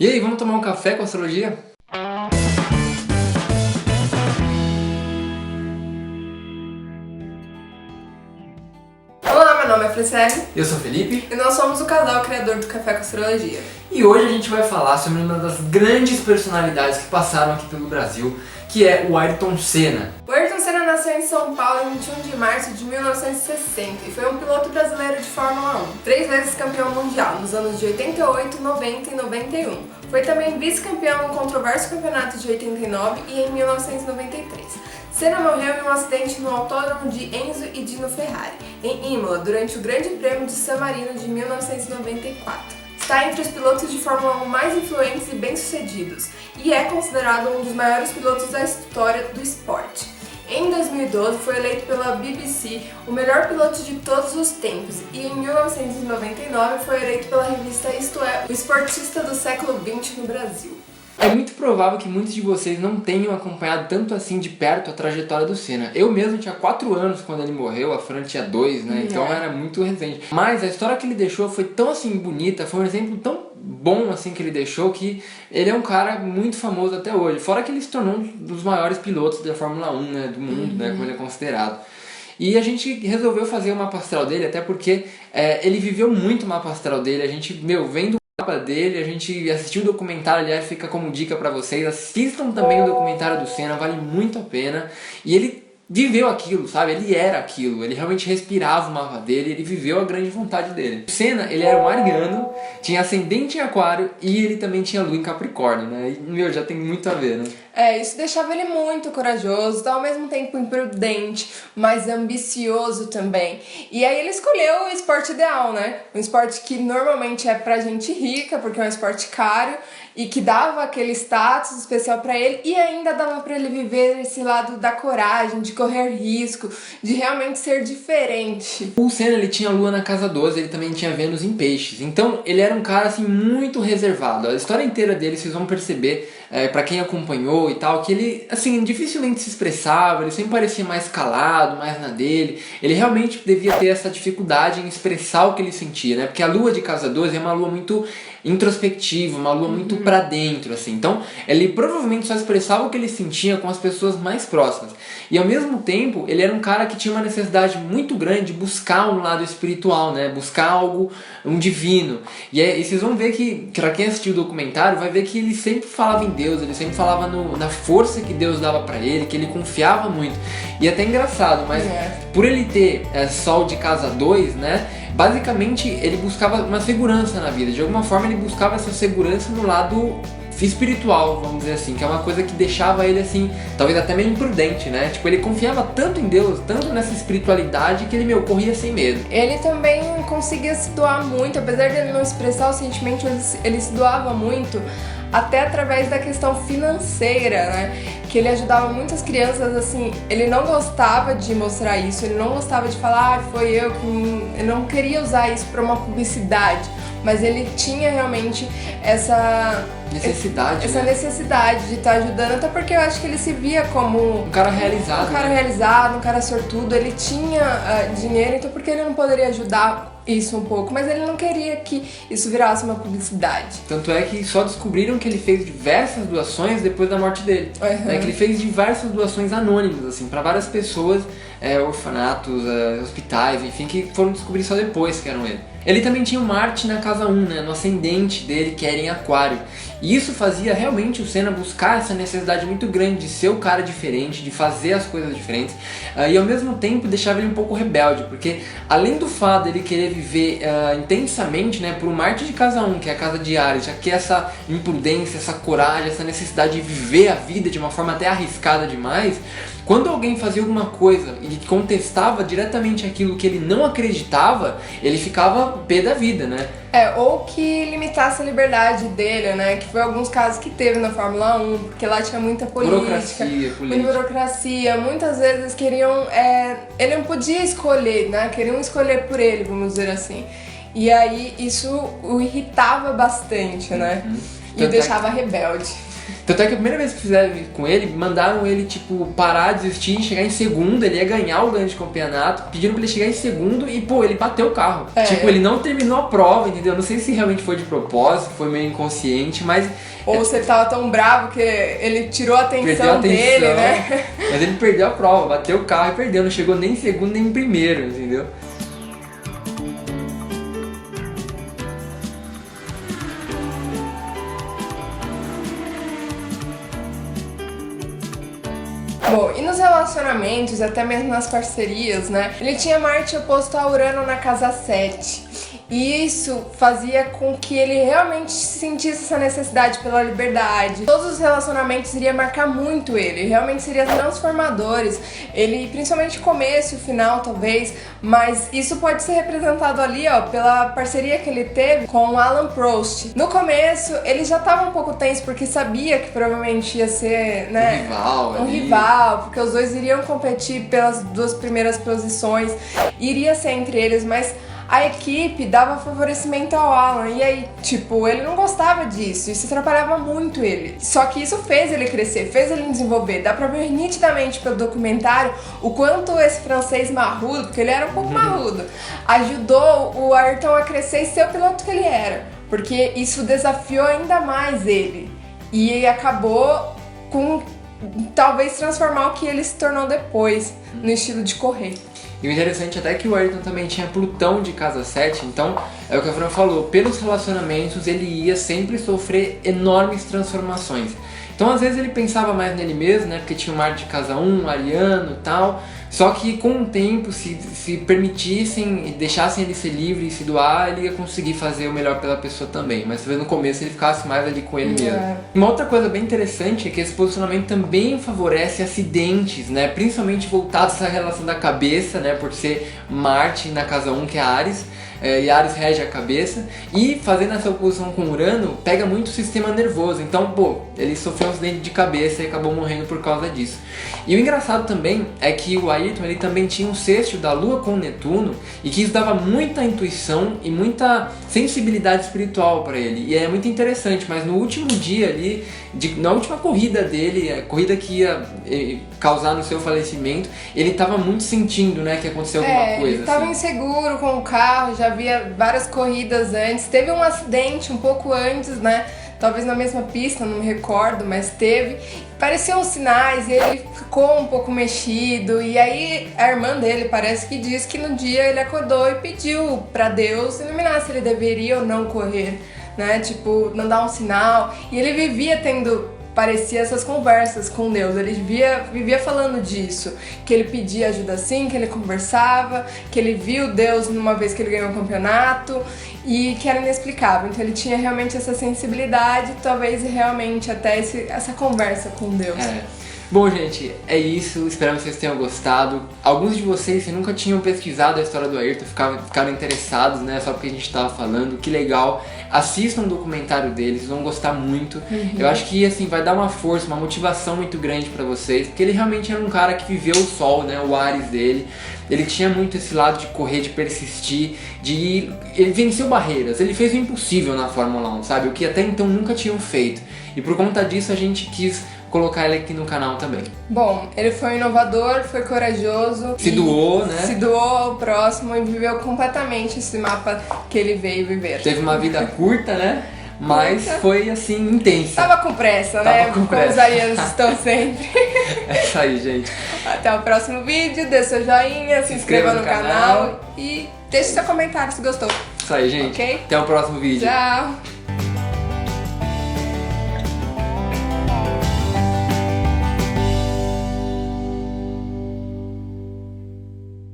E aí, vamos tomar um café com astrologia? Olá, meu nome é Franciele Eu sou o Felipe e nós somos o casal criador do Café com Astrologia. e hoje a gente vai falar sobre uma das grandes personalidades que passaram aqui pelo Brasil, que é o Ayrton Senna. O Ayrton Senna nasceu em São Paulo em 21 de março de 1960 e foi um piloto brasileiro de Fórmula 1, 3 vezes campeão mundial nos anos de 88, 90 e 91. Foi também vice-campeão no controverso campeonato de 89 e em 1993. Senna morreu em um acidente no autódromo de Enzo e Dino Ferrari, em Imola, durante o Grande Prêmio de San Marino de 1994. Está entre os pilotos de Fórmula 1 mais influentes e bem-sucedidos, e é considerado um dos maiores pilotos da história do esporte. Em 2012, foi eleito pela BBC o melhor piloto de todos os tempos, e em 1999 foi eleito pela revista Isto É, o esportista do século XX no Brasil. É muito provável que muitos de vocês não tenham acompanhado tanto assim de perto a trajetória do Senna. Eu mesmo tinha 4 anos quando ele morreu, a Fran tinha 2, né? Então era muito recente. Mas a história que ele deixou foi tão assim bonita, foi um exemplo tão bom assim que ele deixou, que ele é um cara muito famoso até hoje. Fora que ele se tornou um dos maiores pilotos da Fórmula 1, né, do mundo, né, como ele é considerado. E a gente resolveu fazer o mapa astral dele, até porque ele viveu muito o mapa astral dele. A gente, vendo o mapa dele, a gente assistiu o documentário, aliás, fica como dica pra vocês. Assistam também o documentário do Senna, vale muito a pena. E ele viveu aquilo, sabe? Ele era aquilo, ele realmente respirava o mapa dele, ele viveu a grande vontade dele. O Senna, ele era um ariano, tinha ascendente em aquário e ele também tinha lua em capricórnio, né? E, já tem muito a ver, né? Isso deixava ele muito corajoso, ao mesmo tempo imprudente, mas ambicioso também. E aí ele escolheu o esporte ideal, né? Um esporte que normalmente é pra gente rica, porque é um esporte caro, e que dava aquele status especial pra ele, e ainda dava pra ele viver esse lado da coragem, de correr risco, de realmente ser diferente. O Senna, ele tinha lua na casa 12, ele também tinha Vênus em peixes. Então ele era um cara assim muito reservado. A história inteira dele, vocês vão perceber, pra quem acompanhou e tal, que ele assim dificilmente se expressava, ele sempre parecia mais calado, mais na dele. Ele realmente devia ter essa dificuldade em expressar o que ele sentia, né? Porque a lua de casa 12 é uma lua muito introspectiva, uma lua muito pra dentro, assim. Então ele provavelmente só expressava o que ele sentia com as pessoas mais próximas. E ao mesmo tempo, ele era um cara que tinha uma necessidade muito grande de buscar um lado espiritual, né? Buscar algo, um divino. E vocês vão ver que, pra quem assistiu o documentário, vai ver que ele sempre falava em Deus, ele sempre falava na força que Deus dava pra ele, que ele confiava muito. E é até engraçado, mas por ele ter Sol de casa 2, né? Basicamente ele buscava uma segurança na vida. De alguma forma ele buscava essa segurança no lado espiritual, vamos dizer assim, que é uma coisa que deixava ele assim, talvez até meio imprudente, né? Tipo, ele confiava tanto em Deus, tanto nessa espiritualidade, que ele, corria sem medo. Ele também conseguia se doar muito, apesar de ele não expressar o sentimento, ele se doava muito, até através da questão financeira, né? Que ele ajudava muitas crianças, assim, ele não gostava de mostrar isso, ele não gostava de falar, foi eu que... Ele não queria usar isso para uma publicidade, mas ele tinha realmente essa necessidade de estar ajudando, até porque eu acho que ele se via como um cara realizado, um cara sortudo, ele tinha dinheiro, então por que ele não poderia ajudar isso um pouco? Mas ele não queria que isso virasse uma publicidade. Tanto é que só descobriram que ele fez diversas doações depois da morte dele. Né? Que ele fez diversas doações anônimas, assim, para várias pessoas, orfanatos, hospitais, enfim, que foram descobrir só depois que eram ele. Ele também tinha o Marte na casa 1, né, no ascendente dele, que era em aquário. E isso fazia realmente o Senna buscar essa necessidade muito grande de ser o cara diferente, de fazer as coisas diferentes. E ao mesmo tempo deixava ele um pouco rebelde, porque além do fato dele querer viver intensamente, né, por um Marte de casa 1, que é a casa de Áries, já que essa imprudência, essa coragem, essa necessidade de viver a vida de uma forma até arriscada demais, quando alguém fazia alguma coisa e contestava diretamente aquilo que ele não acreditava, ele ficava pé da vida, né? Ou que limitasse a liberdade dele, né? Que foi alguns casos que teve na Fórmula 1, porque lá tinha muita política. Muita burocracia. Muitas vezes queriam... ele não podia escolher, né? Queriam escolher por ele, vamos dizer assim. E aí isso o irritava bastante, né? E o deixava rebelde. Tanto é que a primeira vez que fizeram com ele, mandaram ele, tipo, parar, desistir, chegar em segundo, ele ia ganhar o grande campeonato, pediram pra ele chegar em segundo e, pô, ele bateu o carro. Tipo, ele não terminou a prova, entendeu? Não sei se realmente foi de propósito, foi meio inconsciente, mas... Ou se ele tava tão bravo que ele tirou a atenção dele, né? Mas ele perdeu a prova, bateu o carro e perdeu, não chegou nem em segundo nem em primeiro, entendeu? Bom, e nos relacionamentos, até mesmo nas parcerias, né? Ele tinha Marte oposto a Urano na casa 7. E isso fazia com que ele realmente sentisse essa necessidade pela liberdade. Todos os relacionamentos iriam marcar muito ele, realmente seriam transformadores. Ele, principalmente o começo e o final, talvez, mas isso pode ser representado ali, ó, pela parceria que ele teve com o Alan Prost. No começo, ele já estava um pouco tenso, porque sabia que provavelmente ia ser, né, um rival, porque os dois iriam competir pelas 2 primeiras posições, iria ser entre eles, mas a equipe dava favorecimento ao Alan, e aí, tipo, ele não gostava disso, isso atrapalhava muito ele. Só que isso fez ele crescer, fez ele desenvolver. Dá pra ver nitidamente pelo documentário o quanto esse francês marrudo, porque ele era um pouco marrudo, ajudou o Ayrton a crescer e ser o piloto que ele era, porque isso desafiou ainda mais ele. E acabou com, talvez, transformar o que ele se tornou depois, no estilo de correr. E o interessante até é que o Ayrton também tinha Plutão de casa 7, então é o que a Fran falou, pelos relacionamentos ele ia sempre sofrer enormes transformações. Então às vezes ele pensava mais nele mesmo, né, porque tinha o Marte de casa 1, Ariano e tal, só que com o tempo, se permitissem e deixassem ele ser livre e se doar, ele ia conseguir fazer o melhor pela pessoa também, mas talvez no começo ele ficasse mais ali com ele mesmo. Uma outra coisa bem interessante é que esse posicionamento também favorece acidentes, né, principalmente voltados à relação da cabeça, né, por ser Marte na casa 1, que é Áries, e Áries rege a cabeça, e fazendo essa oposição com Urano, pega muito o sistema nervoso, então, pô, ele sofreu um acidente de cabeça e acabou morrendo por causa disso. E o engraçado também é que o Ayrton, ele também tinha um sexto da Lua com Netuno, e que isso dava muita intuição e muita sensibilidade espiritual para ele, e é muito interessante, mas no último dia ali, na última corrida dele, a corrida que ia causar no seu falecimento, ele estava muito sentindo, né, que aconteceu alguma coisa. Ele estava inseguro com o carro, já havia várias corridas antes, teve um acidente um pouco antes, né, talvez na mesma pista, não me recordo, mas teve. Pareciam sinais e ele ficou um pouco mexido, e aí a irmã dele parece que diz que no dia ele acordou e pediu para Deus iluminar se ele deveria ou não correr, né, tipo, mandar um sinal, e ele vivia tendo, parecia, essas conversas com Deus, ele vivia falando disso, que ele pedia ajuda assim, que ele conversava, que ele viu Deus numa vez que ele ganhou um campeonato, e que era inexplicável, então ele tinha realmente essa sensibilidade, talvez realmente até essa conversa com Deus. Bom, gente, é isso, espero que vocês tenham gostado. Alguns de vocês, se nunca tinham pesquisado a história do Ayrton, ficaram interessados, né, só porque a gente estava falando, que legal. Assistam o documentário deles, vão gostar muito. Eu acho que, assim, vai dar uma força, uma motivação muito grande pra vocês, porque ele realmente era um cara que viveu o sol, né, o Áries dele. Ele tinha muito esse lado de correr, de persistir, ele venceu barreiras, ele fez o impossível na Fórmula 1, sabe, o que até então nunca tinham feito. E por conta disso a gente quis colocar ele aqui no canal também. Bom, ele foi inovador, foi corajoso. Se doou, né? Se doou ao próximo e viveu completamente esse mapa que ele veio viver. Teve uma vida curta, né? Mas foi, assim, intensa. Tava com pressa, né? Tava com pressa. Como os arianos estão sempre. É isso aí, gente. Até o próximo vídeo, dê seu joinha, se inscreva no canal e deixe seu comentário se gostou. Isso aí, gente. Ok? Até o próximo vídeo. Tchau.